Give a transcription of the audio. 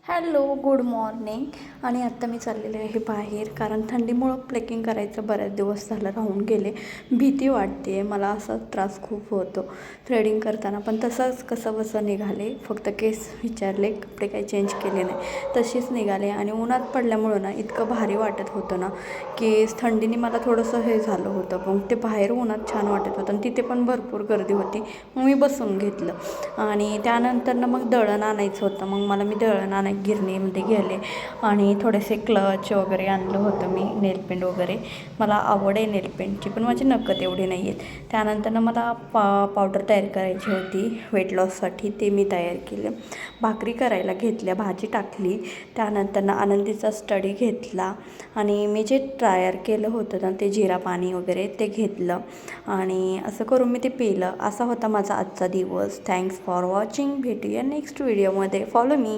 Hello, good morning. आणि आत्ता मी चाललेले आहे बाहेर, कारण थंडीमुळं प्लेकिंग करायचं बऱ्याच दिवस झालं राहून गेले. भीती वाटते मला, असा त्रास खूप होतो थ्रेडिंग करताना. पण तसंच कसंबसं निघाले, फक्त केस विचारले, कपडे काही चेंज केले नाही, तशीच निघाले. आणि उन्हात पडल्यामुळं ना इतकं भारी वाटत होतं ना की थंडीने मला थोडंसं हे झालं होतं. पण ते बाहेर उन्हात छान वाटत होतं आणि तिथे पण भरपूर गर्दी होती. मग मी बसून घेतलं आणि त्यानंतर मग दळण आणायचं होतं. मग मी दळण आणायला गिरणीमध्ये गेले आणि थोडेसे क्लच वगैरे आणलं होतं मी, नेलपेंट वगैरे. मला आवड आहे नेलपेंटची, पण माझी नक्कत एवढी नाही आहेत. त्यानंतर मला पावडर तयार करायची होती वेट लॉससाठी, ते मी तयार केलं. भाकरी करायला घेतल्या, भाजी टाकली. त्यानंतर आनंदीचा स्टडी घेतला आणि मी जे तयार केलं होतं ना ते जिरा पाणी वगैरे ते घेतलं आणि असं करून मी ते पिलं. असा होता माझा आजचा दिवस. Thanks for watching. भेटूया नेक्स्ट व्हिडिओमध्ये. Follow me.